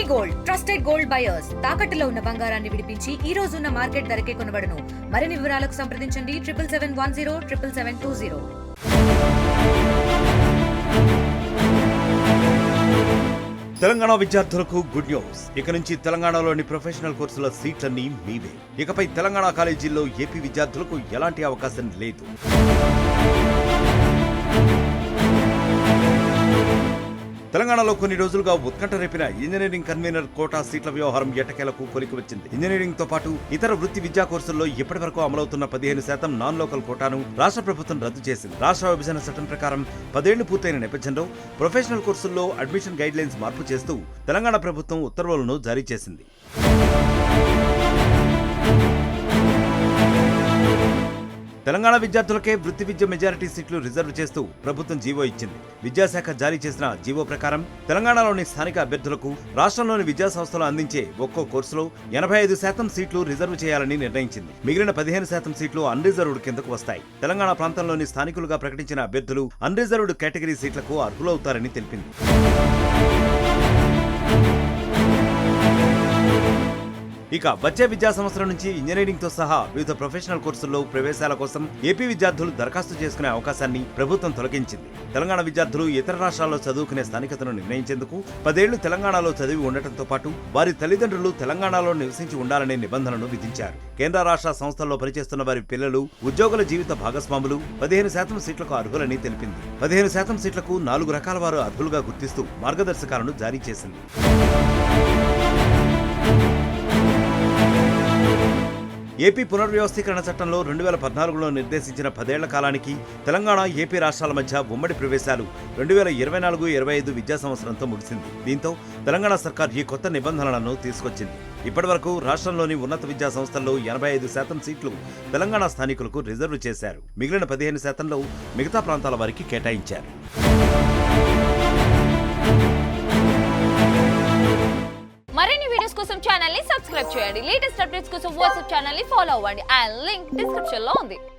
Gold trusted gold buyers తాకట్టులో ఉన్న బంగారాన్ని విడిపించి ఈ రోజు ఉన్న మార్కెట్ ధరకే కొనబడును. మరిన్ని వివరాలకు సంప్రదించండి 7771077720. తెలంగాణ విద్యార్థులకు గుడ్ న్యూస్. ఇక నుంచి తెలంగాణలోని ప్రొఫెషనల్ కోర్సుల సీట్లన్నీ మీవే. ఇకపై తెలంగాణ కాలేజీల్లో ఏపీ విద్యార్థులకు ఎలాంటి అవకాశం లేదు. తెలంగాణలో కొన్ని రోజులుగా ఉత్కంఠ రేపిన ఇంజనీరింగ్ కన్వీనర్ కోటా సీట్ల వ్యవహారం ఎట్టకేలకు కొలికి వచ్చింది. ఇంజనీరింగ్ తో పాటు ఇతర వృత్తి విద్యా కోర్సుల్లో ఇప్పటి వరకు అమలవుతున్న 15% నాన్ లోకల్ కోటాను రాష్ట్ర ప్రభుత్వం రద్దు చేసింది. రాష్ట్ర విభజన చట్టం ప్రకారం 10 ఏళ్లు పూర్తయిన నేపథ్యంలో ప్రొఫెషనల్ కోర్సుల్లో అడ్మిషన్ గైడ్ లైన్స్ మార్పు చేస్తూ తెలంగాణ ప్రభుత్వం ఉత్తర్వులను జారీ చేసింది. తెలంగాణ విద్యార్థులకే వృత్తి విద్య మెజారిటీ సీట్లు రిజర్వ్ చేస్తూ ప్రభుత్వం జీవో ఇచ్చింది. విద్యాశాఖ జారీ చేసిన జీవో ప్రకారం తెలంగాణలోని స్థానిక అభ్యర్థులకు రాష్ట్రంలోని విద్యా సంస్థలు అందించే ఒక్కో కోర్సులో 85% సీట్లు రిజర్వ్ చేయాలని నిర్ణయించింది. మిగిలిన 15% సీట్లు అన్రిజర్వ్డ్ కిందకు వస్తాయి. తెలంగాణ ప్రాంతంలోని స్థానికులుగా ప్రకటించిన అభ్యర్థులు అన్రిజర్వ్డ్ కేటగిరీ సీట్లకు అర్హులవుతారని తెలిపింది. ఇక వచ్చే విద్యా సంవత్సరం నుంచి ఇంజనీరింగ్ తో సహా వివిధ ప్రొఫెషనల్ కోర్సుల్లో ప్రవేశాల కోసం ఏపీ విద్యార్థులు దరఖాస్తు చేసుకునే అవకాశాన్ని ప్రభుత్వం తొలగించింది. తెలంగాణ విద్యార్థులు ఇతర రాష్ట్రాల్లో చదువుకునే స్థానికతను నిర్ణయించేందుకు 10 ఏళ్లు తెలంగాణలో చదివి ఉండటంతో పాటు వారి తల్లిదండ్రులు తెలంగాణలో నివసించి ఉండాలనే నిబంధనను విధించారు. కేంద్ర రాష్ట్ర సంస్థల్లో పనిచేస్తున్న వారి పిల్లలు ఉద్యోగుల జీవిత భాగస్వాములు 15% సీట్లకు అర్హులని తెలిపింది. 15% సీట్లకు 4 రకాల వారు అర్హులుగా గుర్తిస్తూ మార్గదర్శకాలను జారీ చేసింది. ఏపీ పునర్వ్యవస్థీకరణ చట్టంలో 2014లో నిర్దేశించిన 10 ఏళ్ల కాలానికి తెలంగాణ, ఏపీ రాష్ట్రాల మధ్య ఉమ్మడి ప్రవేశాలు 2024-25 విద్యా సంవత్సరంతో ముగిసింది. దీంతో తెలంగాణ సర్కార్ ఈ కొత్త నిబంధనలను తీసుకొచ్చింది. ఇప్పటివరకు రాష్ట్రంలోని ఉన్నత విద్యా సంస్థల్లో 85% సీట్లు తెలంగాణ స్థానికులకు రిజర్వ్ చేశారు. మిగిలిన 15%లో మిగతా ప్రాంతాల వారికి కేటాయించారు. మరిన్ని వీడియోస్ కోసం ఛానల్ ని సబ్స్క్రైబ్ చేయండి. లేటెస్ట్ అప్డేట్స్ కోసం వాట్సాప్ ఛానల్ ని ఫాలో అవ్వండి. ఆ లింక్ డిస్క్రిప్షన్ లో ఉంది.